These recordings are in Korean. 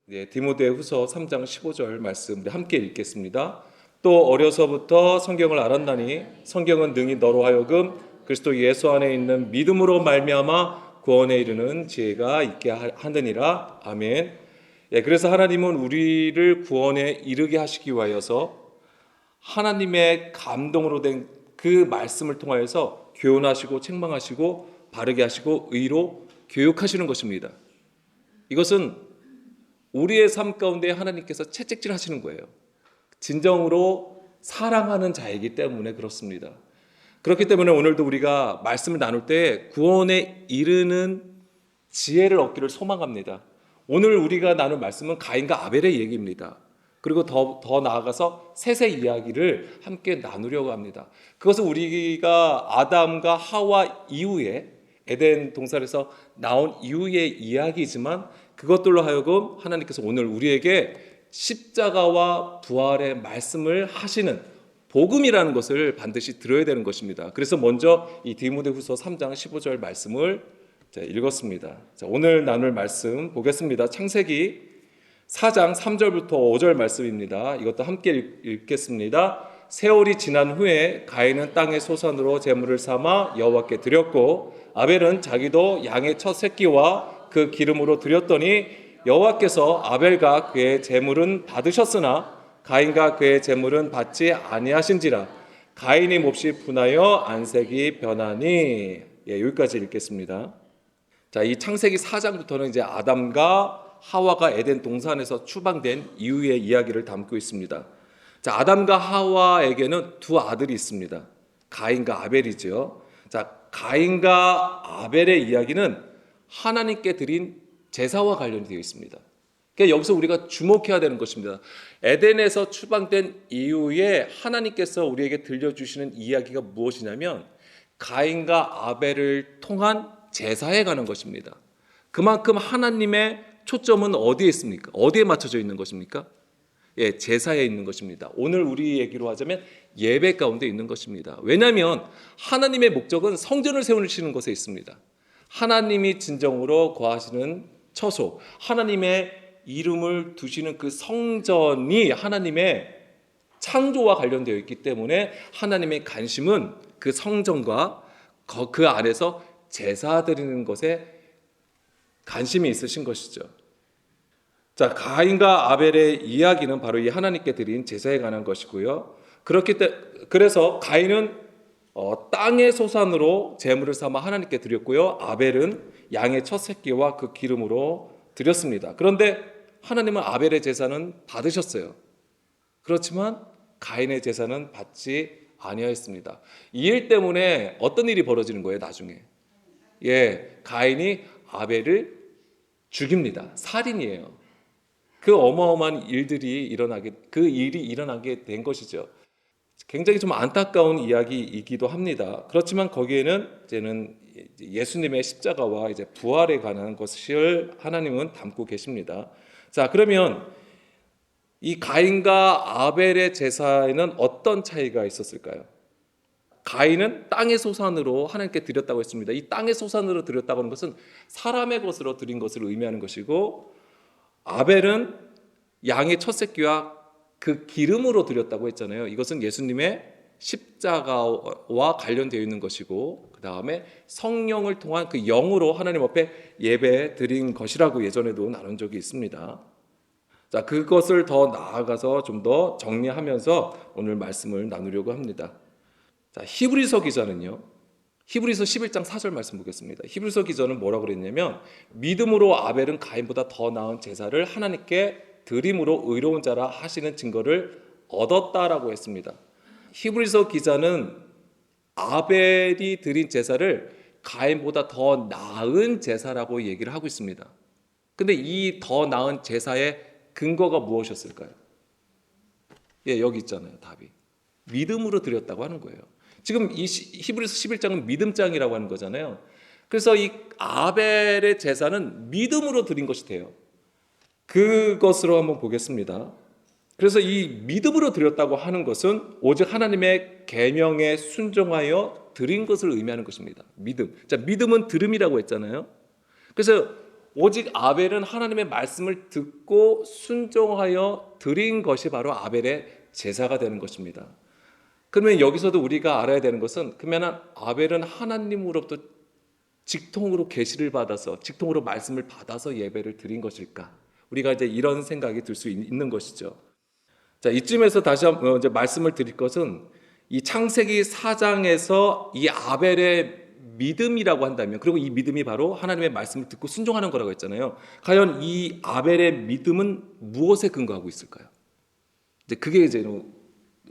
네, 디모데후서 3장 15절 말씀 우리 함께 읽겠습니다. 또 어려서부터 성경을 알았나니 성경은 능히 너로 하여금 그리스도 예수 안에 있는 믿음으로 말미암아 구원에 이르는 지혜가 있게 하느니라. 아멘. 예, 그래서 하나님은 우리를 구원에 이르게 하시기 위하여서 하나님의 감동으로 된 그 말씀을 통하여서 교훈하시고 책망하시고 바르게 하시고 의로 교육하시는 것입니다. 이것은 우리의 삶 가운데 하나님께서 채찍질 하시는 거예요. 진정으로 사랑하는 자이기 때문에 그렇습니다. 그렇기 때문에 오늘도 우리가 말씀을 나눌 때 구원에 이르는 지혜를 얻기를 소망합니다. 오늘 우리가 나눌 말씀은 가인과 아벨의 얘기입니다. 그리고 더 나아가서 셋의 이야기를 함께 나누려고 합니다. 그것은 우리가 아담과 하와 이후에 에덴 동산에서 나온 이후의 이야기이지만 그것들로 하여금 하나님께서 오늘 우리에게 십자가와 부활의 말씀을 하시는 복음이라는 것을 반드시 들어야 되는 것입니다. 그래서 먼저 이 디모데후서 3장 15절 말씀을 읽었습니다. 오늘 나눌 말씀 보겠습니다. 창세기 4장 3절부터 5절 말씀입니다. 이것도 함께 읽겠습니다. 세월이 지난 후에 가인은 땅의 소산으로 제물을 삼아 여호와께 드렸고 아벨은 자기도 양의 첫 새끼와 그 기름으로 드렸더니 여호와께서 아벨과 그의 제물은 받으셨으나 가인과 그의 제물은 받지 아니하신지라. 가인이 몹시 분하여 안색이 변하니. 여기까지 읽겠습니다. 자, 이 창세기 4장부터는 이제 아담과 하와가 에덴 동산에서 추방된 이후의 이야기를 담고 있습니다. 자, 아담과 하와에게는 두 아들이 있습니다. 가인과 아벨이죠. 자, 가인과 아벨의 이야기는 하나님께 드린 제사와 관련이 되어 있습니다. 그러니까 여기서 우리가 주목해야 되는 것입니다. 에덴에서 추방된 이후에 하나님께서 우리에게 들려주시는 이야기가 무엇이냐면 가인과 아벨을 통한 제사에 관한 것입니다. 그만큼 하나님의 초점은 어디에 있습니까? 어디에 맞춰져 있는 것입니까? 예, 제사에 있는 것입니다. 오늘 우리 얘기로 하자면 예배 가운데 있는 것입니다. 왜냐하면 하나님의 목적은 성전을 세우시는 것에 있습니다. 하나님이 진정으로 거하시는 처소, 하나님의 이름을 두시는 그 성전이 하나님의 창조와 관련되어 있기 때문에 하나님의 관심은 그 성전과 그 안에서 제사 드리는 것에 관심이 있으신 것이죠. 자, 가인과 아벨의 이야기는 바로 이 하나님께 드린 제사에 관한 것이고요. 그래서 가인은 땅의 소산으로 제물을 삼아 하나님께 드렸고요. 아벨은 양의 첫 새끼와 그 기름으로 드렸습니다. 그런데 하나님은 아벨의 제사는 받으셨어요. 그렇지만 가인의 제사는 받지 아니하였습니다. 이 일 때문에 어떤 일이 벌어지는 거예요, 나중에? 예, 가인이 아벨을 죽입니다. 살인이에요. 그 어마어마한 일이 일어나게 된 것이죠. 굉장히 좀 안타까운 이야기이기도 합니다. 그렇지만 거기에는 이제는 예수님의 십자가와 이제 부활에 관한 것을 하나님은 담고 계십니다. 자, 그러면 이 가인과 아벨의 제사에는 어떤 차이가 있었을까요? 가인은 땅의 소산으로 하나님께 드렸다고 했습니다. 이 땅의 소산으로 드렸다고 하는 것은 사람의 것으로 드린 것을 의미하는 것이고 아벨은 양의 첫 새끼와 그 기름으로 드렸다고 했잖아요. 이것은 예수님의 십자가와 관련되어 있는 것이고 그 다음에 성령을 통한 그 영으로 하나님 앞에 예배 드린 것이라고 예전에도 나눈 적이 있습니다. 자, 그것을 더 나아가서 좀 더 정리하면서 오늘 말씀을 나누려고 합니다. 자, 히브리서 기자는요. 히브리서 11장 4절 말씀 보겠습니다. 히브리서 기자는 뭐라고 그랬냐면 믿음으로 아벨은 가인보다 더 나은 제사를 하나님께 드림으로 의로운 자라 하시는 증거를 얻었다라고 했습니다. 히브리서 기자는 아벨이 드린 제사를 가인보다 더 나은 제사라고 얘기를 하고 있습니다. 근데 이 더 나은 제사의 근거가 무엇이었을까요? 예, 여기 있잖아요. 답이. 믿음으로 드렸다고 하는 거예요. 지금 이 히브리서 11장은 믿음장이라고 하는 거잖아요. 그래서 이 아벨의 제사는 믿음으로 드린 것이 돼요. 그것으로 한번 보겠습니다. 그래서 이 믿음으로 드렸다고 하는 것은 오직 하나님의 계명에 순종하여 드린 것을 의미하는 것입니다. 믿음. 자, 믿음은 들음이라고 했잖아요. 그래서 오직 아벨은 하나님의 말씀을 듣고 순종하여 드린 것이 바로 아벨의 제사가 되는 것입니다. 그러면 여기서도 우리가 알아야 되는 것은, 그러면 아벨은 하나님으로부터 직통으로 계시를 받아서, 직통으로 말씀을 받아서 예배를 드린 것일까? 우리가 이제 이런 생각이 들 수 있는 것이죠. 자, 이쯤에서 다시 한번 이제 말씀을 드릴 것은, 이 창세기 4장에서 이 아벨의 믿음이라고 한다면, 그리고 이 믿음이 바로 하나님의 말씀을 듣고 순종하는 거라고 했잖아요. 과연 이 아벨의 믿음은 무엇에 근거하고 있을까요? 이제 그게 이제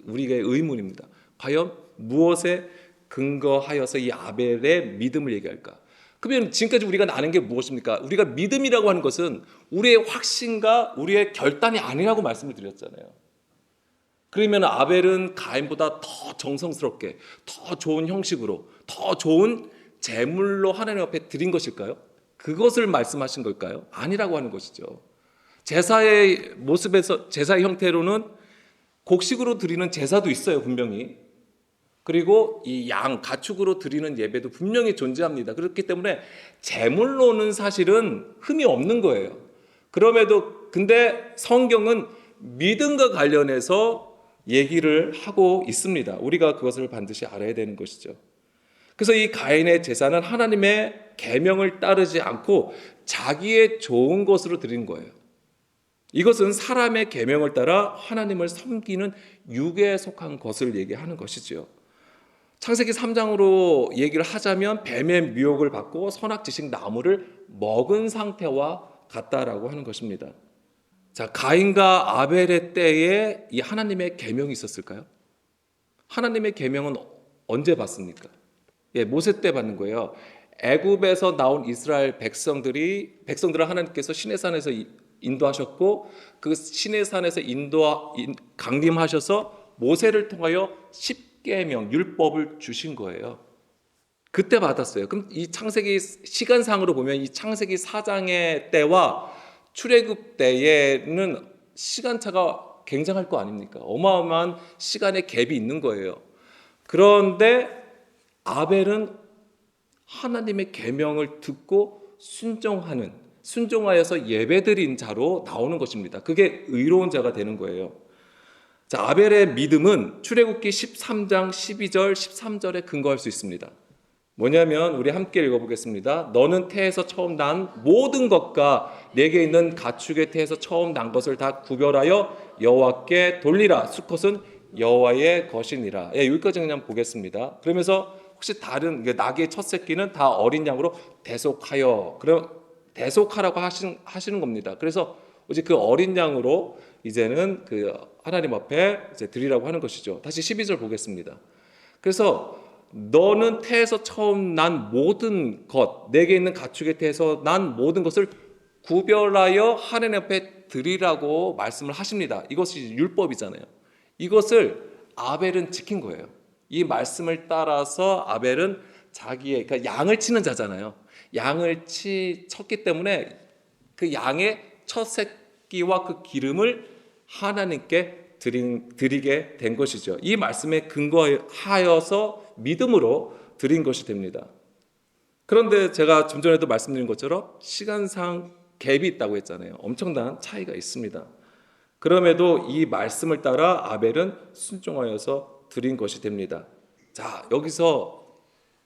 우리의 의문입니다. 과연 무엇에 근거하여서 이 아벨의 믿음을 얘기할까? 그러면 지금까지 우리가 아는 게 무엇입니까? 우리가 믿음이라고 하는 것은 우리의 확신과 우리의 결단이 아니라고 말씀을 드렸잖아요. 그러면 아벨은 가인보다 더 정성스럽게, 더 좋은 형식으로, 더 좋은 제물로 하나님 앞에 드린 것일까요? 그것을 말씀하신 걸까요? 아니라고 하는 것이죠. 제사의 모습에서, 제사의 형태로는 곡식으로 드리는 제사도 있어요, 분명히. 그리고 이 양, 가축으로 드리는 예배도 분명히 존재합니다. 그렇기 때문에 제물로는 사실은 흠이 없는 거예요. 근데 성경은 믿음과 관련해서 얘기를 하고 있습니다. 우리가 그것을 반드시 알아야 되는 것이죠. 그래서 이 가인의 제사는 하나님의 계명을 따르지 않고 자기의 좋은 것으로 드린 거예요. 이것은 사람의 계명을 따라 하나님을 섬기는 육에 속한 것을 얘기하는 것이죠. 창세기 3장으로 얘기를 하자면 뱀의 미혹을 받고 선악지식 나무를 먹은 상태와 같다라고 하는 것입니다. 자, 가인과 아벨의 때에 이 하나님의 계명이 있었을까요? 하나님의 계명은 언제 받습니까? 모세 때 받는 거예요. 애굽에서 나온 이스라엘 백성들을 하나님께서 시내산에서 인도하셨고, 그 시내산에서 강림하셔서 모세를 통하여 십계명 율법을 주신 거예요. 그때 받았어요. 그럼 이 창세기 시간상으로 보면 이 창세기 4장의 때와 출애굽 때에는 시간차가 굉장할 거 아닙니까? 어마어마한 시간의 갭이 있는 거예요. 그런데 아벨은 하나님의 계명을 듣고 순종하여서 예배드린 자로 나오는 것입니다. 그게 의로운 자가 되는 거예요. 자, 아벨의 믿음은 출애굽기 13장 12절 13절에 근거할 수 있습니다. 뭐냐면 우리 함께 읽어보겠습니다. 너는 태에서 처음 난 모든 것과 내게 있는 가축의 태에서 처음 난 것을 다 구별하여 여호와께 돌리라. 수컷은 여호와의 것이니라. 여기까지 그냥 보겠습니다. 그러면서 혹시 다른 낙의 첫 새끼는 다 어린 양으로 대속하여, 그럼 대속하라고 하시는 겁니다. 그래서 오직 그 어린 양으로 이제는 그 하나님 앞에 이제 드리라고 하는 것이죠. 다시 12절 보겠습니다. 그래서 너는 태에서 처음 난 모든 것, 내게 있는 가축의 태에서 난 모든 것을 구별하여 하나님 앞에 드리라고 말씀을 하십니다. 이것이 율법이잖아요. 이것을 아벨은 지킨 거예요. 이 말씀을 따라서 아벨은 그러니까 양을 치는 자잖아요. 양을 쳤기 때문에 그 양의 첫 새끼와 그 기름을 하나님께 드리게 된 것이죠. 이 말씀에 근거하여서 믿음으로 드린 것이 됩니다. 그런데 제가 좀 전에도 말씀드린 것처럼 시간상 갭이 있다고 했잖아요. 엄청난 차이가 있습니다. 그럼에도 이 말씀을 따라 아벨은 순종하여서 드린 것이 됩니다. 자, 여기서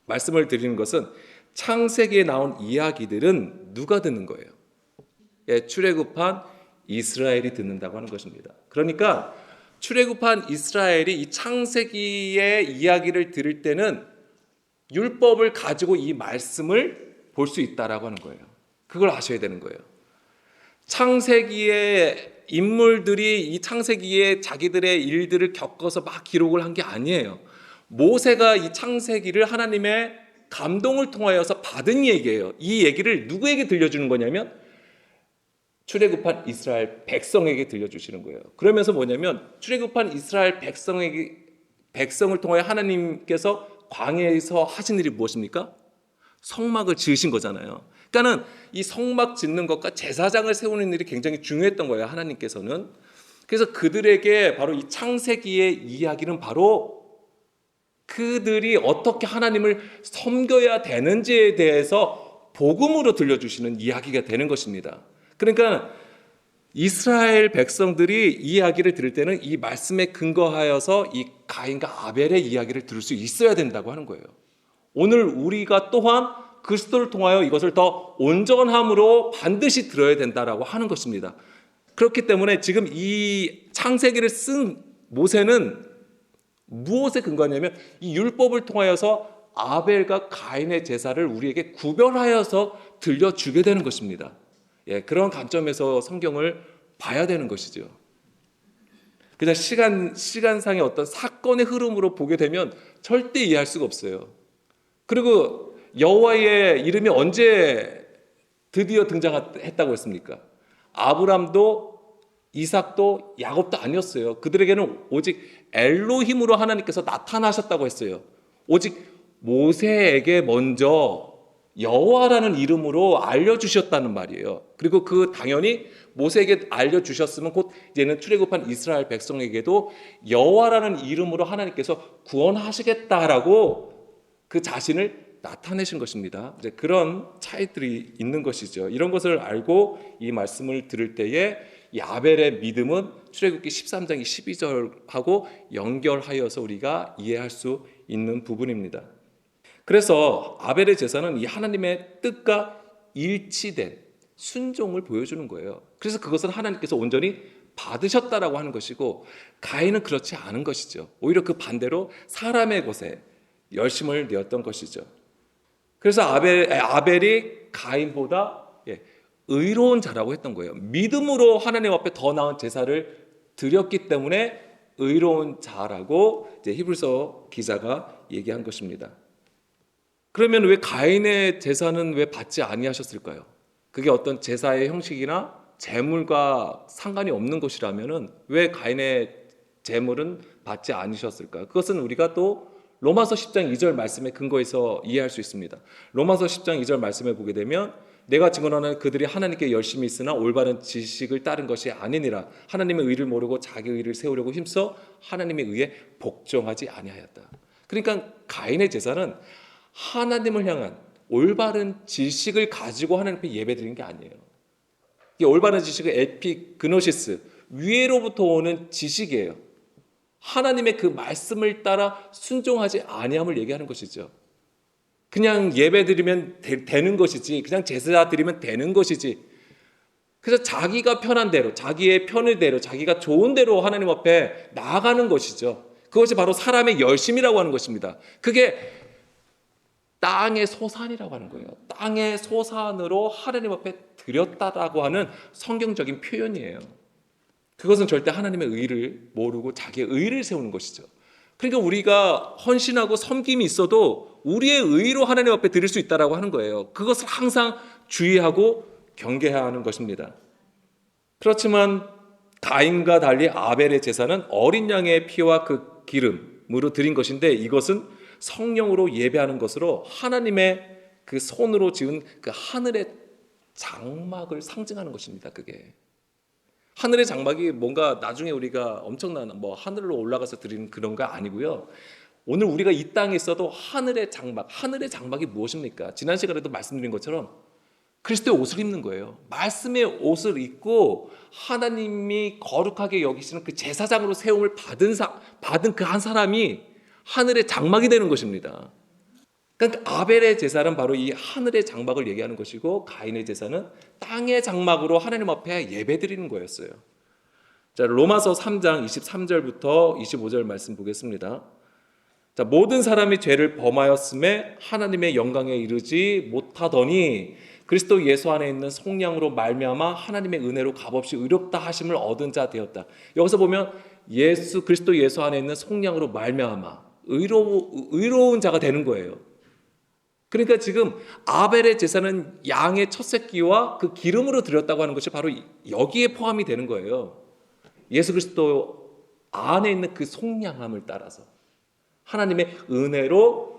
말씀을 드리는 것은 창세기에 나온 이야기들은 누가 듣는 거예요? 출애굽한 이스라엘이 듣는다고 하는 것입니다. 그러니까 출애굽한 이스라엘이 이 창세기의 이야기를 들을 때는 율법을 가지고 이 말씀을 볼 수 있다라고 하는 거예요. 그걸 아셔야 되는 거예요. 창세기의 인물들이 이 창세기에 자기들의 일들을 겪어서 막 기록을 한 게 아니에요. 모세가 이 창세기를 하나님의 감동을 통하여서 받은 얘기예요. 이 얘기를 누구에게 들려주는 거냐면 출애굽한 이스라엘 백성에게 들려주시는 거예요. 그러면서 뭐냐면 출애굽한 이스라엘 백성을 통하여 하나님께서 광야에서 하신 일이 무엇입니까? 성막을 지으신 거잖아요. 그러니까는 이 성막 짓는 것과 제사장을 세우는 일이 굉장히 중요했던 거예요, 하나님께서는. 그래서 그들에게 바로 이 창세기의 이야기는 바로 그들이 어떻게 하나님을 섬겨야 되는지에 대해서 복음으로 들려주시는 이야기가 되는 것입니다. 그러니까 이스라엘 백성들이 이 이야기를 들을 때는 이 말씀에 근거하여서 이 가인과 아벨의 이야기를 들을 수 있어야 된다고 하는 거예요. 오늘 우리가 또한 그리스도를 통하여 이것을 더 온전함으로 반드시 들어야 된다라고 하는 것입니다. 그렇기 때문에 지금 이 창세기를 쓴 모세는 무엇에 근거하냐면 이 율법을 통하여서 아벨과 가인의 제사를 우리에게 구별하여서 들려주게 되는 것입니다. 예, 그런 관점에서 성경을 봐야 되는 것이죠. 그냥 시간상의 어떤 사건의 흐름으로 보게 되면 절대 이해할 수가 없어요. 그리고 여호와의 이름이 언제 드디어 등장했다고 했습니까? 아브람도 이삭도 야곱도 아니었어요. 그들에게는 오직 엘로힘으로 하나님께서 나타나셨다고 했어요. 오직 모세에게 먼저 여호와라는 이름으로 알려주셨다는 말이에요. 그리고 그 당연히 모세에게 알려주셨으면 곧 이제는 출애굽한 이스라엘 백성에게도 여호와라는 이름으로 하나님께서 구원하시겠다라고 그 자신을 나타내신 것입니다. 이제 그런 차이들이 있는 것이죠. 이런 것을 알고 이 말씀을 들을 때에 이 아벨의 믿음은 출애굽기 13장 12절하고 연결하여서 우리가 이해할 수 있는 부분입니다. 그래서 아벨의 제사는 이 하나님의 뜻과 일치된 순종을 보여주는 거예요. 그래서 그것을 하나님께서 온전히 받으셨다라고 하는 것이고, 가인은 그렇지 않은 것이죠. 오히려 그 반대로 사람의 것에 열심을 내었던 것이죠. 그래서 아벨이 가인보다 의로운 자라고 했던 거예요. 믿음으로 하나님 앞에 더 나은 제사를 드렸기 때문에 의로운 자라고 이제 히브리서 기자가 얘기한 것입니다. 그러면 왜 가인의 제사는 왜 받지 아니하셨을까요? 그게 어떤 제사의 형식이나 제물과 상관이 없는 것이라면은 왜 가인의 제물은 받지 않으셨을까요? 그것은 우리가 또 로마서 10장 2절 말씀에 근거해서 이해할 수 있습니다. 로마서 10장 2절 말씀에 보게 되면 내가 증언하는 그들이 하나님께 열심히 있으나 올바른 지식을 따른 것이 아니니라. 하나님의 의를 모르고 자기 의를 세우려고 힘써 하나님의 의에 복종하지 아니하였다. 그러니까 가인의 제사는 하나님을 향한 올바른 지식을 가지고 하나님 앞에 예배드리는 게 아니에요. 이 올바른 지식은 에피그노시스, 위에로부터 오는 지식이에요. 하나님의 그 말씀을 따라 순종하지 아니함을 얘기하는 것이죠. 그냥 예배드리면 되는 것이지, 그냥 제사 드리면 되는 것이지, 그래서 자기가 편한 대로, 자기의 편의 대로, 자기가 좋은 대로 하나님 앞에 나아가는 것이죠. 그것이 바로 사람의 열심이라고 하는 것입니다. 그게 땅의 소산이라고 하는 거예요. 땅의 소산으로 하나님 앞에 드렸다라고 하는 성경적인 표현이에요. 그것은 절대 하나님의 의를 모르고 자기의 의를 세우는 것이죠. 그러니까 우리가 헌신하고 섬김이 있어도 우리의 의로 하나님 앞에 드릴 수 있다라고 하는 거예요. 그것을 항상 주의하고 경계해야 하는 것입니다. 그렇지만 가인과 달리 아벨의 제사는 어린 양의 피와 그 기름으로 드린 것인데, 이것은 성령으로 예배하는 것으로 하나님의 그 손으로 지은 그 하늘의 장막을 상징하는 것입니다. 그게 하늘의 장막이 뭔가 나중에 우리가 엄청난 하늘로 올라가서 드리는 그런 거 아니고요. 오늘 우리가 이 땅에 있어도 하늘의 장막이 무엇입니까? 지난 시간에도 말씀드린 것처럼 그리스도의 옷을 입는 거예요. 말씀의 옷을 입고 하나님이 거룩하게 여기시는 그 제사장으로 세움을 받은 그 한 사람이 하늘의 장막이 되는 것입니다. 그러니까 아벨의 제사는 바로 이 하늘의 장막을 얘기하는 것이고, 가인의 제사는 땅의 장막으로 하나님 앞에 예배드리는 거였어요. 자, 로마서 3장 23절부터 25절 말씀 보겠습니다. 자, 모든 사람이 죄를 범하였음에 하나님의 영광에 이르지 못하더니 그리스도 예수 안에 있는 속량으로 말미암아 하나님의 은혜로 값없이 의롭다 하심을 얻은 자 되었다. 여기서 보면 그리스도 예수 안에 있는 속량으로 말미암아 의로운 자가 되는 거예요. 그러니까 지금 아벨의 제사는 양의 첫 새끼와 그 기름으로 드렸다고 하는 것이 바로 여기에 포함이 되는 거예요. 예수 그리스도 안에 있는 그 속량함을 따라서 하나님의 은혜로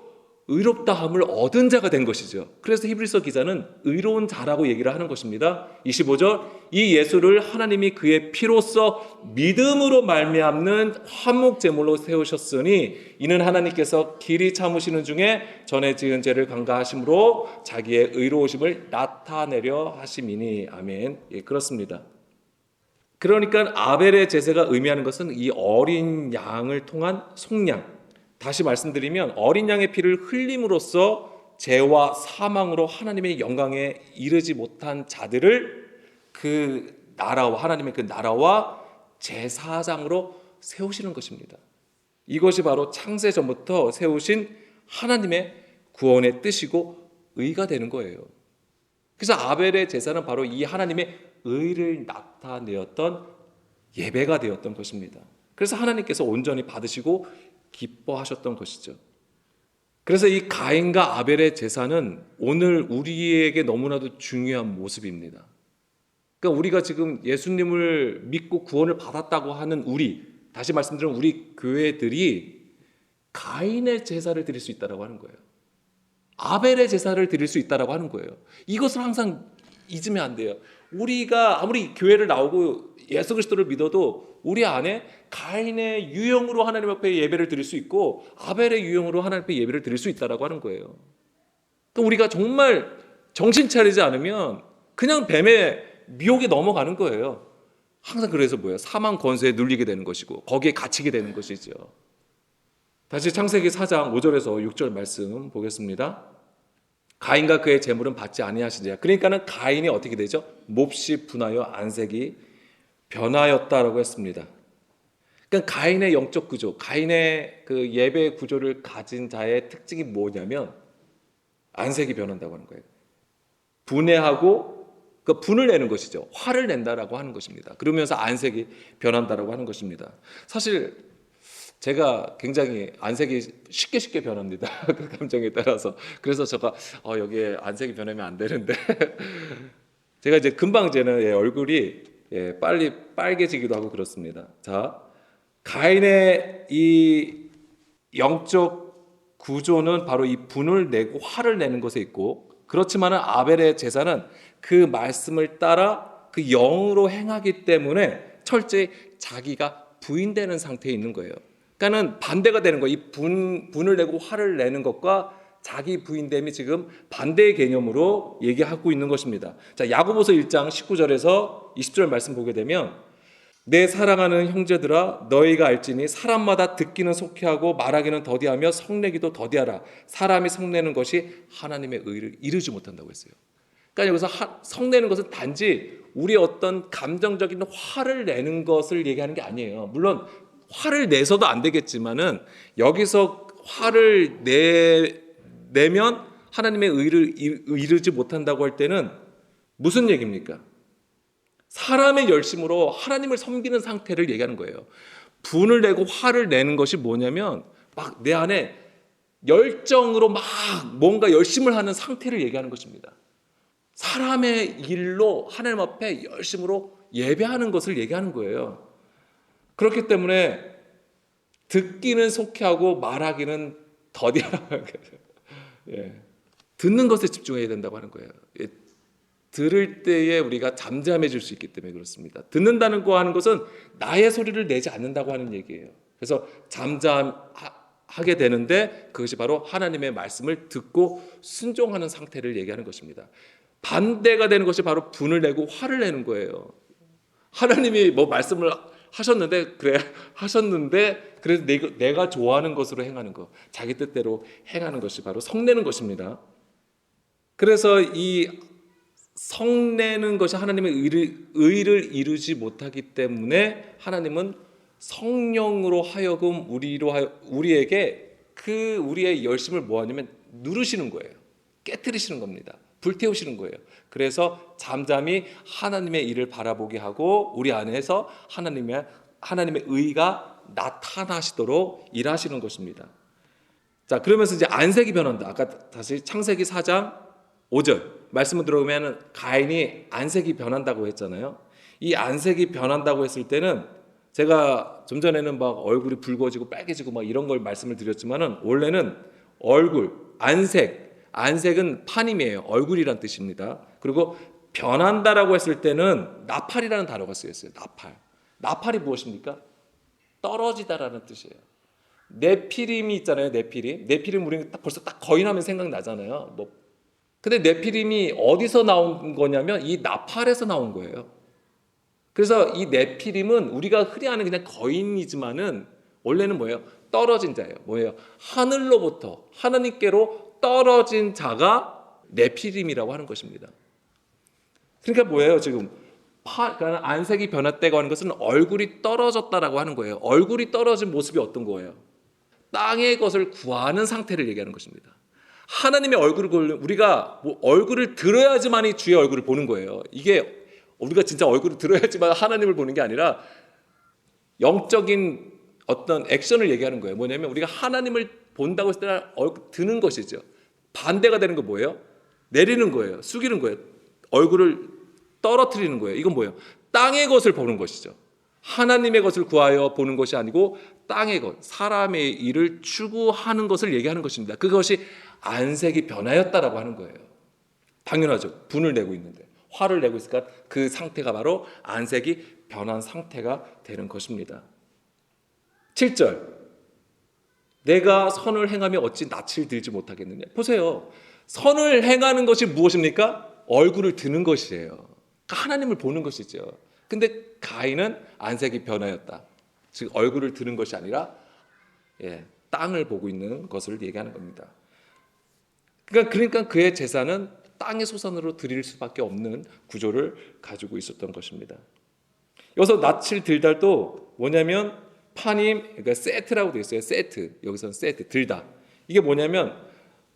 의롭다함을 얻은 자가 된 것이죠. 그래서 히브리서 기자는 의로운 자라고 얘기를 하는 것입니다. 25절, 이 예수를 하나님이 그의 피로써 믿음으로 말미암는 화목 제물로 세우셨으니 이는 하나님께서 길이 참으시는 중에 전에 지은 죄를 간과하심으로 자기의 의로우심을 나타내려 하심이니. 아멘. 예, 그렇습니다. 그러니까 아벨의 제사가 의미하는 것은 이 어린 양을 통한 속량, 다시 말씀드리면 어린 양의 피를 흘림으로써 죄와 사망으로 하나님의 영광에 이르지 못한 자들을 그 나라와 하나님의 그 나라와 제사장으로 세우시는 것입니다. 이것이 바로 창세 전부터 세우신 하나님의 구원의 뜻이고 의가 되는 거예요. 그래서 아벨의 제사는 바로 이 하나님의 의를 나타내었던 예배가 되었던 것입니다. 그래서 하나님께서 온전히 받으시고 기뻐하셨던 것이죠. 그래서 이 가인과 아벨의 제사는 오늘 우리에게 너무나도 중요한 모습입니다. 그러니까 우리가 지금 예수님을 믿고 구원을 받았다고 하는 다시 말씀드리면 우리 교회들이 가인의 제사를 드릴 수 있다고 하는 거예요. 아벨의 제사를 드릴 수 있다고 하는 거예요. 이것을 항상 잊으면 안 돼요. 우리가 아무리 교회를 나오고 예수 그리스도를 믿어도 우리 안에 가인의 유형으로 하나님 앞에 예배를 드릴 수 있고 아벨의 유형으로 하나님 앞에 예배를 드릴 수 있다고 하는 거예요. 그러니까 우리가 정말 정신 차리지 않으면 그냥 뱀의 미혹에 넘어가는 거예요. 항상 그래서 뭐예요? 사망 권세에 눌리게 되는 것이고 거기에 갇히게 되는 것이죠. 다시 창세기 4장 5절에서 6절 말씀 보겠습니다. 가인과 그의 재물은 받지 아니하시니라. 그러니까는 가인이 어떻게 되죠? 몹시 분하여 안색이 변하였다라고 했습니다. 그러니까 가인의 영적 구조, 가인의 그 예배 구조를 가진 자의 특징이 뭐냐면 안색이 변한다고 하는 거예요. 분해하고 그 분을 내는 것이죠. 화를 낸다라고 하는 것입니다. 그러면서 안색이 변한다라고 하는 것입니다. 사실 제가 굉장히 안색이 쉽게 변합니다. 그 감정에 따라서. 그래서 제가 여기에 안색이 변하면 안 되는데 제가 이제 금방 제는 얼굴이 빨리 빨개지기도 하고 그렇습니다. 자, 가인의 이 영적 구조는 바로 이 분을 내고 화를 내는 것에 있고, 그렇지만 아벨의 제사는 그 말씀을 따라 그 영으로 행하기 때문에 철저히 자기가 부인되는 상태에 있는 거예요. 그러니까는 반대가 되는 거예요. 이 분을 내고 화를 내는 것과 자기 부인됨이 지금 반대의 개념으로 얘기하고 있는 것입니다. 자, 야고보서 1장 19절에서 20절 말씀 보게 되면 내 사랑하는 형제들아 너희가 알지니 사람마다 듣기는 속히하고 말하기는 더디하며 성내기도 더디하라. 사람이 성내는 것이 하나님의 의를 이루지 못한다고 했어요. 그러니까 여기서 성내는 것은 단지 우리의 어떤 감정적인 화를 내는 것을 얘기하는 게 아니에요. 물론 화를 내서도 안 되겠지만은 여기서 화를 내면 하나님의 의를 이루지 못한다고 할 때는 무슨 얘기입니까? 사람의 열심으로 하나님을 섬기는 상태를 얘기하는 거예요. 분을 내고 화를 내는 것이 뭐냐면 막 내 안에 열정으로 막 뭔가 열심을 하는 상태를 얘기하는 것입니다. 사람의 일로 하나님 앞에 열심으로 예배하는 것을 얘기하는 거예요. 그렇기 때문에 듣기는 속히하고 말하기는 더디하라. 듣는 것에 집중해야 된다고 하는 거예요. 들을 때에 우리가 잠잠해질 수 있기 때문에 그렇습니다. 듣는다는 거 하는 것은 나의 소리를 내지 않는다고 하는 얘기예요. 그래서 잠잠하게 되는데 그것이 바로 하나님의 말씀을 듣고 순종하는 상태를 얘기하는 것입니다. 반대가 되는 것이 바로 분을 내고 화를 내는 거예요. 하나님이 뭐 말씀을 하셨는데 그래서 내가 좋아하는 것으로 행하는 것, 자기 뜻대로 행하는 것이 바로 성내는 것입니다. 그래서 이 성내는 것이 하나님의 의를 이루지 못하기 때문에 하나님은 성령으로 하여금 우리에게 우리의 열심을 뭐하냐면 누르시는 거예요. 깨트리시는 겁니다. 불태우시는 거예요. 그래서 잠잠히 하나님의 일을 바라보게 하고 우리 안에서 하나님의 의가 나타나시도록 일하시는 것입니다. 자, 그러면서 이제 안색이 변한다. 아까 다시 창세기 4장 5절 말씀을 들어보면 가인이 안색이 변한다고 했잖아요. 이 안색이 변한다고 했을 때는 제가 좀 전에는 막 얼굴이 붉어지고 빨개지고 막 이런 걸 말씀을 드렸지만은 원래는 얼굴, 안색은 파님이에요. 얼굴이란 뜻입니다. 그리고 변한다라고 했을 때는 나팔이라는 단어가 쓰였어요. 나팔이 무엇입니까? 떨어지다라는 뜻이에요. 네피림이 있잖아요. 네피림 우리는 벌써 딱 거인하면 생각나잖아요. 근데 네피림이 어디서 나온 거냐면 이 나팔에서 나온 거예요. 그래서 이 네피림은 우리가 흔히 아는 그냥 거인이지만은 원래는 뭐예요? 떨어진 자예요. 뭐예요? 하늘로부터 하나님께로 떨어진 자가 네피림이라고 하는 것입니다. 그러니까 뭐예요? 지금 그러니까 안색이 변했다고 하는 것은 얼굴이 떨어졌다라고 하는 거예요. 얼굴이 떨어진 모습이 어떤 거예요? 땅의 것을 구하는 상태를 얘기하는 것입니다. 하나님의 얼굴을 우리가 얼굴을 들어야지만이 주의 얼굴을 보는 거예요. 이게 우리가 진짜 얼굴을 들어야지만 하나님을 보는 게 아니라 영적인 어떤 액션을 얘기하는 거예요. 뭐냐면 우리가 하나님을 본다고 했을 때 드는 것이죠. 반대가 되는 거 뭐예요? 내리는 거예요. 숙이는 거예요. 얼굴을 떨어뜨리는 거예요. 이건 뭐예요? 땅의 것을 보는 것이죠. 하나님의 것을 구하여 보는 것이 아니고 땅의 것, 사람의 일을 추구하는 것을 얘기하는 것입니다. 그것이 안색이 변하였다라고 하는 거예요. 당연하죠. 분을 내고 있는데 화를 내고 있으니까 그 상태가 바로 안색이 변한 상태가 되는 것입니다. 7절 내가 선을 행하며 어찌 낯을 들지 못하겠느냐. 보세요. 선을 행하는 것이 무엇입니까? 얼굴을 드는 것이에요. 하나님을 보는 것이죠. 근데 가인은 안색이 변하였다. 즉 얼굴을 드는 것이 아니라 땅을 보고 있는 것을 얘기하는 겁니다. 그러니까 그의 제사는 땅의 소산으로 드릴 수밖에 없는 구조를 가지고 있었던 것입니다. 여기서 낯을 들달도 뭐냐면 파님, 그러니까 세트라고 되어 있어요. 세트. 여기서는 세트, 들다. 이게 뭐냐면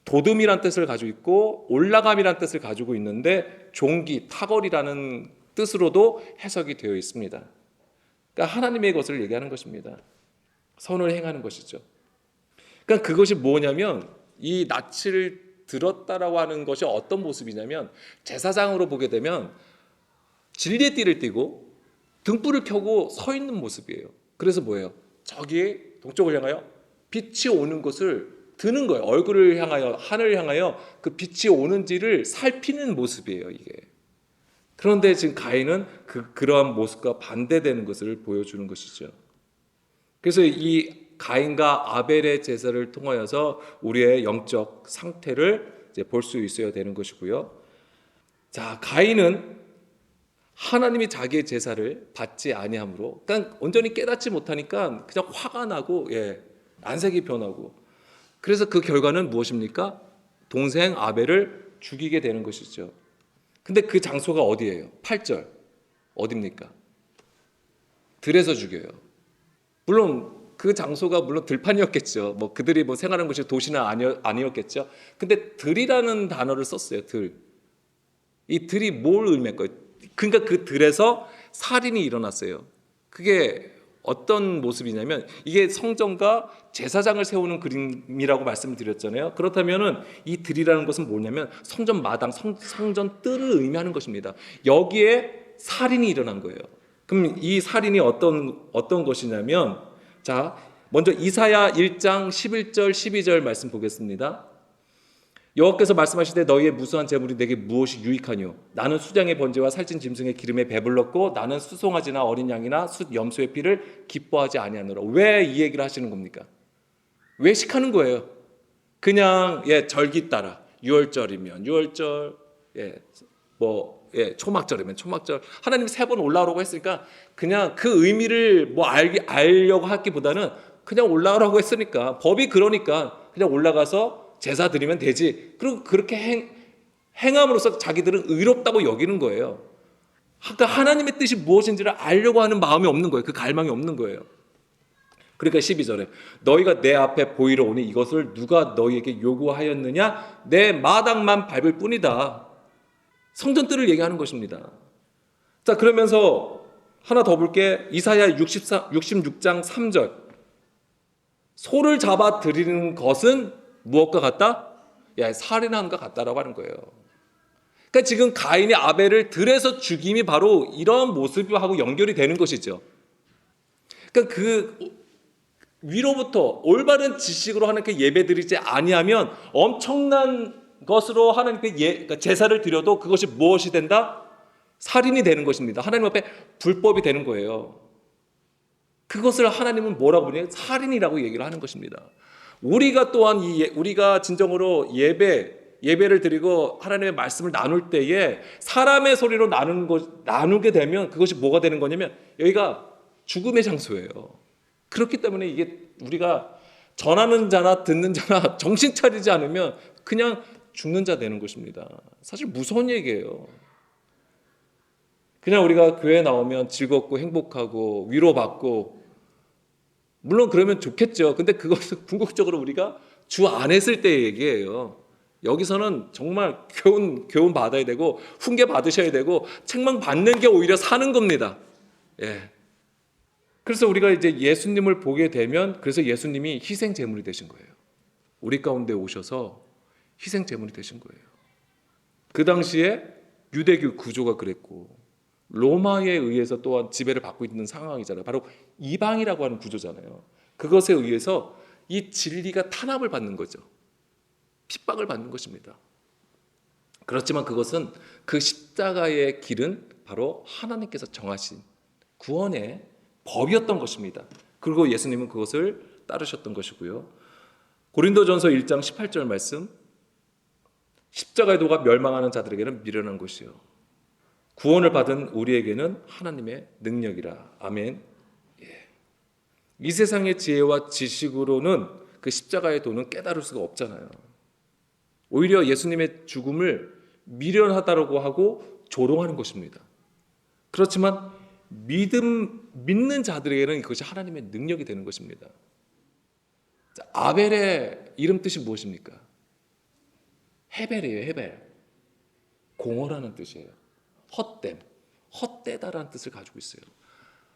도듬이란 뜻을 가지고 있고 올라감이란 뜻을 가지고 있는데 종기, 타거리라는 뜻으로도 해석이 되어 있습니다. 그러니까 하나님의 것을 얘기하는 것입니다. 선을 행하는 것이죠. 그러니까 그것이 뭐냐면 이 낯을 들었다라고 하는 것이 어떤 모습이냐면 제사장으로 보게 되면 진리의 띠를 띠고 등불을 켜고 서 있는 모습이에요. 그래서 뭐예요? 저기 동쪽을 향하여 빛이 오는 것을 드는 거예요. 얼굴을 향하여 하늘을 향하여 그 빛이 오는지를 살피는 모습이에요. 이게. 그런데 지금 가인은 그러한 모습과 반대되는 것을 보여주는 것이죠. 그래서 이 가인과 아벨의 제사를 통하여서 우리의 영적 상태를 볼 수 있어야 되는 것이고요. 자, 가인은 하나님이 자기의 제사를 받지 아니함으로, 그러니까 온전히 깨닫지 못하니까 그냥 화가 나고, 안색이 변하고, 그래서 그 결과는 무엇입니까? 동생 아벨을 죽이게 되는 것이죠. 근데 그 장소가 어디예요? 8절 어디입니까? 들에서 죽여요. 물론 그 장소가 물론 들판이었겠죠. 그들이 생활한 곳이 도시는 아니었겠죠. 근데 들이라는 단어를 썼어요. 들. 이 들이 뭘 의미할까요? 그러니까 그 들에서 살인이 일어났어요. 그게 어떤 모습이냐면 이게 성전과 제사장을 세우는 그림이라고 말씀을 드렸잖아요. 그렇다면은 이 들이라는 것은 뭐냐면 성전 마당, 성전 뜰을 의미하는 것입니다. 여기에 살인이 일어난 거예요. 그럼 이 살인이 어떤 것이냐면, 자, 먼저 이사야 1장 11절 12절 말씀 보겠습니다. 여호와께서 말씀하시되 너희의 무수한 재물이 내게 무엇이 유익하뇨? 나는 수장의 번제와 살찐 짐승의 기름에 배불렀고 나는 수송아지나 어린 양이나 숫 염소의 피를 기뻐하지 아니하노라. 왜 이 얘기를 하시는 겁니까? 외식하는 거예요. 그냥 절기 따라 유월절이면 유월절, 초막절이면 초막절. 하나님 3번 올라오라고 했으니까 그냥 그 의미를 알려고 하기보다는 그냥 올라오라고 했으니까 법이 그러니까 그냥 올라가서 제사 드리면 되지. 그리고 그렇게 행함으로써 자기들은 의롭다고 여기는 거예요. 그러니까 하나님의 뜻이 무엇인지를 알려고 하는 마음이 없는 거예요. 그 갈망이 없는 거예요. 그러니까 12절에 너희가 내 앞에 보이러 오니 이것을 누가 너희에게 요구하였느냐? 내 마당만 밟을 뿐이다. 성전뜰을 얘기하는 것입니다. 자, 그러면서 하나 더 볼게. 이사야 66장 3절. 소를 잡아 드리는 것은 무엇과 같다? 살인함과 같다라고 하는 거예요. 그러니까 지금 가인이 아벨을 들에서 죽임이 바로 이런 모습하고 연결이 되는 것이죠. 그러니까 위로부터 올바른 지식으로 하나님께 예배드리지 아니하면 엄청난 것으로 하나님께 그러니까 제사를 드려도 그것이 무엇이 된다? 살인이 되는 것입니다. 하나님 앞에 불법이 되는 거예요. 그것을 하나님은 뭐라고 부르냐? 살인이라고 얘기를 하는 것입니다. 우리가 또한 우리가 진정으로 예배를 드리고 하나님의 말씀을 나눌 때에 사람의 소리로 나누게 되면 그것이 뭐가 되는 거냐면 여기가 죽음의 장소예요. 그렇기 때문에 이게 우리가 전하는 자나 듣는 자나 정신 차리지 않으면 그냥 죽는 자 되는 것입니다. 사실 무서운 얘기예요. 그냥 우리가 교회에 나오면 즐겁고 행복하고 위로받고 물론 그러면 좋겠죠. 근데 그것은 궁극적으로 우리가 주 안에 있을 때의 얘기예요. 여기서는 정말 교훈 받아야 되고 훈계 받으셔야 되고 책망 받는 게 오히려 사는 겁니다. 예. 그래서 우리가 이제 예수님을 보게 되면 그래서 예수님이 희생 제물이 되신 거예요. 우리 가운데 오셔서 희생 제물이 되신 거예요. 그 당시에 유대교 구조가 그랬고 로마에 의해서 또한 지배를 받고 있는 상황이잖아요. 바로 이방이라고 하는 구조잖아요. 그것에 의해서 이 진리가 탄압을 받는 거죠. 핍박을 받는 것입니다. 그렇지만 그것은 그 십자가의 길은 바로 하나님께서 정하신 구원의 법이었던 것입니다. 그리고 예수님은 그것을 따르셨던 것이고요. 고린도전서 1장 18절 말씀, 십자가의 도가 멸망하는 자들에게는 미련한 것이요 구원을 받은 우리에게는 하나님의 능력이라. 아멘. 예. 이 세상의 지혜와 지식으로는 그 십자가의 도는 깨달을 수가 없잖아요. 오히려 예수님의 죽음을 미련하다고 하고 조롱하는 것입니다. 그렇지만 믿는 자들에게는 그것이 하나님의 능력이 되는 것입니다. 자, 아벨의 이름 뜻이 무엇입니까? 헤벨이에요. 헤벨. 공허라는 뜻이에요. 헛됨, 헛되다라는 뜻을 가지고 있어요.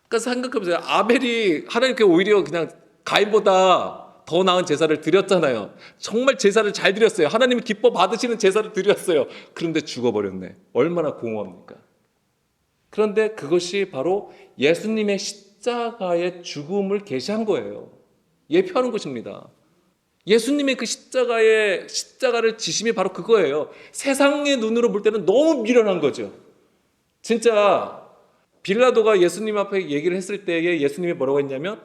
그러니까 생각해보세요. 아벨이 하나님께 오히려 그냥 가인보다 더 나은 제사를 드렸잖아요. 정말 제사를 잘 드렸어요. 하나님이 기뻐 받으시는 제사를 드렸어요. 그런데 죽어버렸네. 얼마나 공허합니까? 그런데 그것이 바로 예수님의 십자가의 죽음을 계시한 거예요. 예표하는 것입니다. 예수님의 그 십자가를 지심이 바로 그거예요. 세상의 눈으로 볼 때는 너무 미련한 거죠. 진짜 빌라도가 예수님 앞에 얘기를 했을 때에 예수님이 뭐라고 했냐면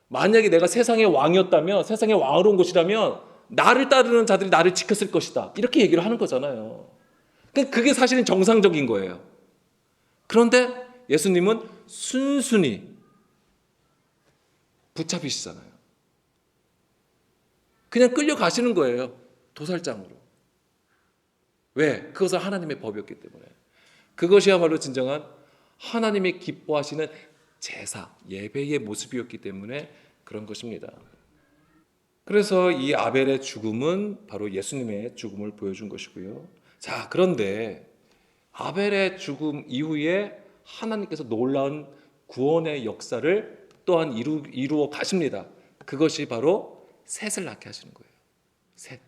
만약에 내가 세상의 왕이었다면 세상의 왕으로 온 것이라면 나를 따르는 자들이 나를 지켰을 것이다. 이렇게 얘기를 하는 거잖아요. 그게 사실은 정상적인 거예요. 그런데 예수님은 순순히 붙잡히시잖아요. 그냥 끌려가시는 거예요. 도살장으로. 왜? 그것은 하나님의 법이었기 때문에. 그것이야말로 진정한 하나님이 기뻐하시는 제사, 예배의 모습이었기 때문에 그런 것입니다. 그래서 이 아벨의 죽음은 바로 예수님의 죽음을 보여준 것이고요. 자, 그런데 아벨의 죽음 이후에 하나님께서 놀라운 구원의 역사를 또한 이루어 가십니다. 그것이 바로 셋을 낳게 하시는 거예요. 셋.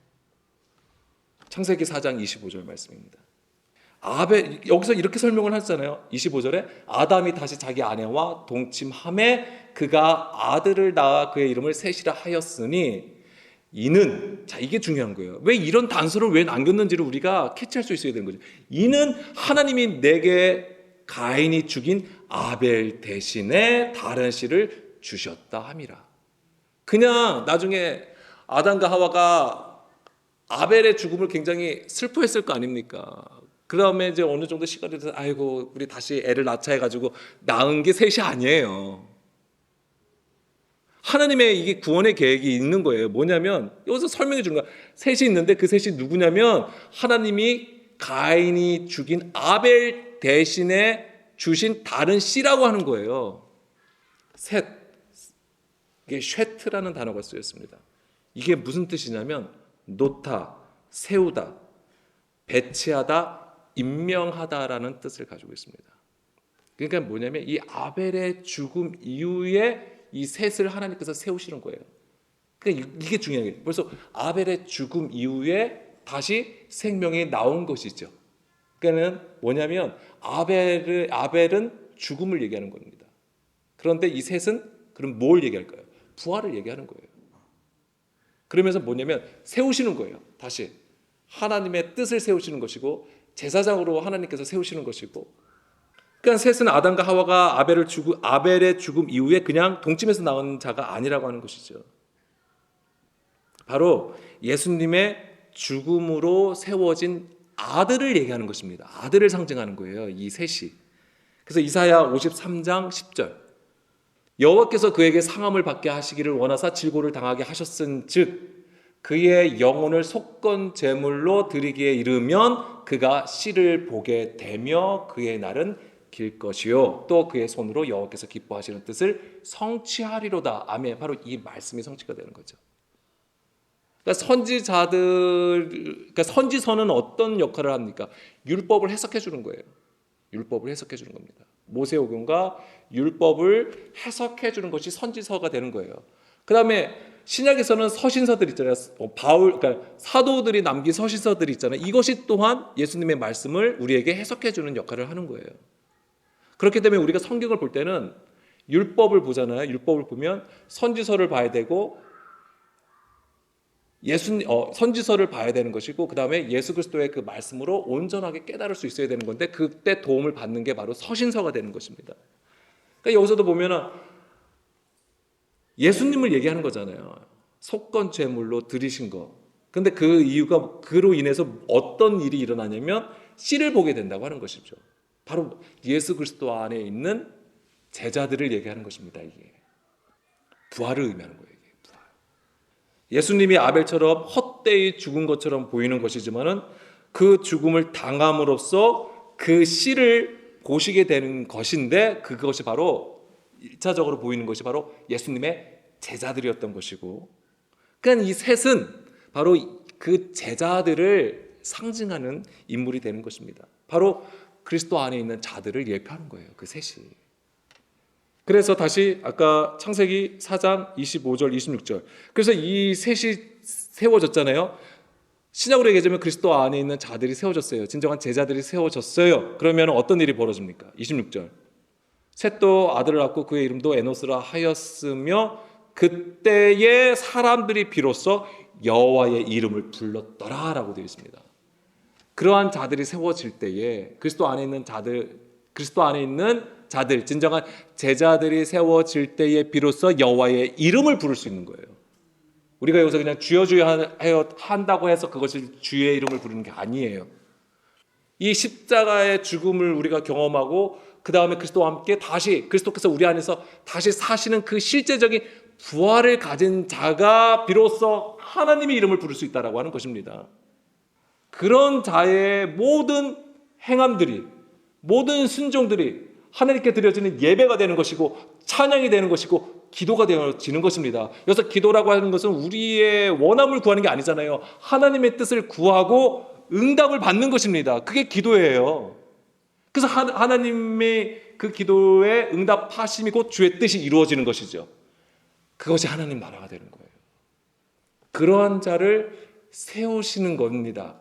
창세기 4장 25절 말씀입니다. 여기서 이렇게 설명을 하잖아요. 25절에 아담이 다시 자기 아내와 동침함에 그가 아들을 낳아 그의 이름을 셋이라 하였으니 이는, 자, 이게 중요한 거예요. 왜 이런 단서를 왜 남겼는지를 우리가 캐치할 수 있어야 되는 거죠. 이는 하나님이 내게 가인이 죽인 아벨 대신에 다른 씨를 주셨다 함이라. 그냥 나중에 아담과 하와가 아벨의 죽음을 굉장히 슬퍼했을 거 아닙니까? 그 다음에 이제 어느 정도 시간이 돼서 아이고 우리 다시 애를 낳자 해가지고 낳은 게 셋이 아니에요. 하나님의 이게 구원의 계획이 있는 거예요. 뭐냐면 여기서 설명해 주는 거야. 셋이 있는데 그 셋이 누구냐면 하나님이 가인이 죽인 아벨 대신에 주신 다른 씨라고 하는 거예요. 셋. 이게 쉐트라는 단어가 쓰였습니다. 이게 무슨 뜻이냐면 놓다, 세우다, 배치하다, 임명하다라는 뜻을 가지고 있습니다. 그러니까 뭐냐면 이 아벨의 죽음 이후에 이 셋을 하나님께서 세우시는 거예요. 그러니까 이게 중요한 거예요. 벌써 아벨의 죽음 이후에 다시 생명이 나온 것이죠. 그러니까는 뭐냐면 아벨은 죽음을 얘기하는 겁니다. 그런데 이 셋은 그럼 뭘 얘기할까요? 부활을 얘기하는 거예요. 그러면서 뭐냐면 세우시는 거예요. 다시 하나님의 뜻을 세우시는 것이고 제사장으로 하나님께서 세우시는 것이고, 그러니까 셋은 아담과 하와가 아벨의 죽음 이후에 그냥 동침에서 나온 자가 아니라고 하는 것이죠. 바로 예수님의 죽음으로 세워진 아들을 얘기하는 것입니다. 아들을 상징하는 거예요, 이 셋이. 그래서 이사야 53장 10절, 여호와께서 그에게 상함을 받게 하시기를 원하사 질고를 당하게 하셨은즉 그의 영혼을 속건 제물로 드리기에 이르면 그가 씨를 보게 되며 그의 날은 길 것이요 또 그의 손으로 여호와께서 기뻐하시는 뜻을 성취하리로다. 아멘. 바로 이 말씀이 성취가 되는 거죠. 그러니까 선지서는 어떤 역할을 합니까? 율법을 해석해 주는 거예요. 율법을 해석해 주는 겁니다. 모세오경과 율법을 해석해 주는 것이 선지서가 되는 거예요. 그다음에 신약에서는 서신서들 있잖아요. 그러니까 사도들이 남긴 서신서들이 있잖아요. 이것이 또한 예수님의 말씀을 우리에게 해석해 주는 역할을 하는 거예요. 그렇기 때문에 우리가 성경을 볼 때는 율법을 보잖아요. 율법을 보면 선지서를 봐야 되고 선지서를 봐야 되는 것이고, 그 다음에 예수 그리스도의 그 말씀으로 온전하게 깨달을 수 있어야 되는 건데, 그때 도움을 받는 게 바로 서신서가 되는 것입니다. 그러니까 여기서도 보면은 예수님을 얘기하는 거잖아요. 속건 제물로 드리신 거. 근데 그 이유가 그로 인해서 어떤 일이 일어나냐면 씨를 보게 된다고 하는 것이죠. 바로 예수 그리스도 안에 있는 제자들을 얘기하는 것입니다. 이게 부활을 의미하는 거예요. 예수님이 아벨처럼 헛되이 죽은 것처럼 보이는 것이지만은 그 죽음을 당함으로써 그 씨를 보시게 되는 것인데, 그것이 바로 1차적으로 보이는 것이 바로 예수님의 제자들이었던 것이고, 그러니까 이 셋은 바로 그 제자들을 상징하는 인물이 되는 것입니다. 바로 그리스도 안에 있는 자들을 예표하는 거예요, 그 셋이. 그래서 다시 아까 창세기 4장 25절 26절, 그래서 이 셋이 세워졌잖아요. 신약으로 얘기하자면 그리스도 안에 있는 자들이 세워졌어요. 진정한 제자들이 세워졌어요. 그러면 어떤 일이 벌어집니까? 26절, 셋도 아들을 낳고 그의 이름도 에노스라 하였으며 그때의 사람들이 비로소 여호와의 이름을 불렀더라 라고 되어 있습니다. 그러한 자들이 세워질 때에 그리스도 안에 있는 자들, 진정한 제자들이 세워질 때에 비로소 여호와의 이름을 부를 수 있는 거예요. 우리가 여기서 그냥 주여 주여 한다고 해서 그것을 주의 이름을 부르는 게 아니에요. 이 십자가의 죽음을 우리가 경험하고 그 다음에 그리스도와 함께 다시 그리스도께서 우리 안에서 다시 사시는 그 실제적인 부활을 가진 자가 비로소 하나님의 이름을 부를 수 있다라고 하는 것입니다. 그런 자의 모든 행함들이, 모든 순종들이 하나님께 드려지는 예배가 되는 것이고 찬양이 되는 것이고 기도가 되어지는 것입니다. 여기서 기도라고 하는 것은 우리의 원함을 구하는 게 아니잖아요. 하나님의 뜻을 구하고 응답을 받는 것입니다. 그게 기도예요. 그래서 하나님의 그 기도의 응답하심이 곧 주의 뜻이 이루어지는 것이죠. 그것이 하나님 나라가 되는 거예요. 그러한 자를 세우시는 겁니다.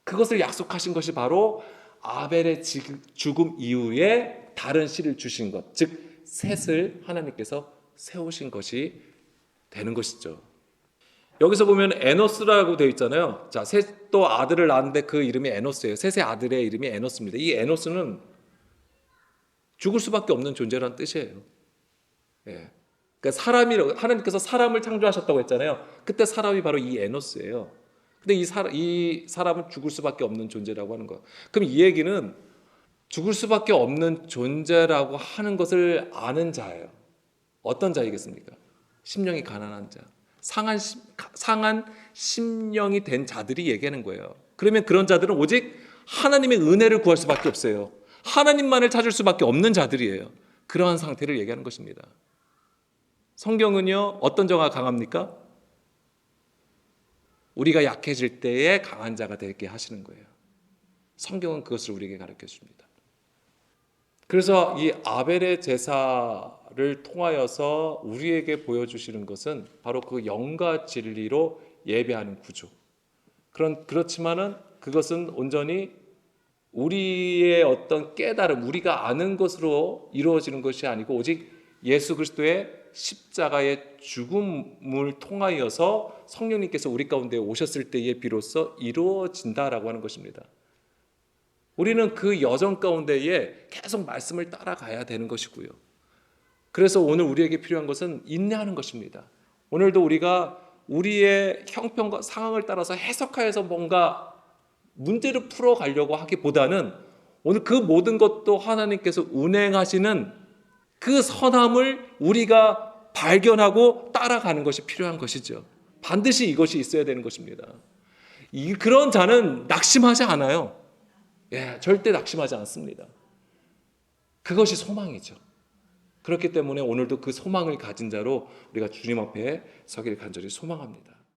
그것을 약속하신 것이 바로 아벨의 죽음 이후에 다른 씨를 주신 것, 즉 셋을 하나님께서 세우신 것이 되는 것이죠. 여기서 보면 에노스라고 되어 있잖아요. 자, 셋도 아들을 낳았는데 그 이름이 에노스예요. 셋의 아들의 이름이 에노스입니다. 이 에노스는 죽을 수밖에 없는 존재라는 뜻이에요. 예. 그러니까 하나님께서 사람을 창조하셨다고 했잖아요. 그때 사람이 바로 이 에노스예요. 근데 이 사람은 죽을 수밖에 없는 존재라고 하는 거예요. 그럼 이 얘기는 죽을 수밖에 없는 존재라고 하는 것을 아는 자예요. 어떤 자이겠습니까? 심령이 가난한 자, 상한 심령이 된 자들이 얘기하는 거예요. 그러면 그런 자들은 오직 하나님의 은혜를 구할 수밖에 없어요. 하나님만을 찾을 수밖에 없는 자들이에요. 그러한 상태를 얘기하는 것입니다. 성경은요, 어떤 자가 강합니까? 우리가 약해질 때에 강한 자가 되게 하시는 거예요. 성경은 그것을 우리에게 가르쳐 줍니다. 그래서 이 아벨의 제사를 통하여서 우리에게 보여주시는 것은 바로 그 영과 진리로 예배하는 구조. 그렇지만은 그것은 온전히 우리의 어떤 깨달음, 우리가 아는 것으로 이루어지는 것이 아니고 오직 예수 그리스도의 십자가의 죽음을 통하여서 성령님께서 우리 가운데 오셨을 때에 비로소 이루어진다라고 하는 것입니다. 우리는 그 여정 가운데에 계속 말씀을 따라가야 되는 것이고요. 그래서 오늘 우리에게 필요한 것은 인내하는 것입니다. 오늘도 우리가 우리의 형편과 상황을 따라서 해석하여서 뭔가 문제를 풀어가려고 하기보다는 오늘 그 모든 것도 하나님께서 운행하시는 그 선함을 우리가 발견하고 따라가는 것이 필요한 것이죠. 반드시 이것이 있어야 되는 것입니다. 그런 자는 낙심하지 않아요. 절대 낙심하지 않습니다. 그것이 소망이죠. 그렇기 때문에 오늘도 그 소망을 가진 자로 우리가 주님 앞에 서기를 간절히 소망합니다.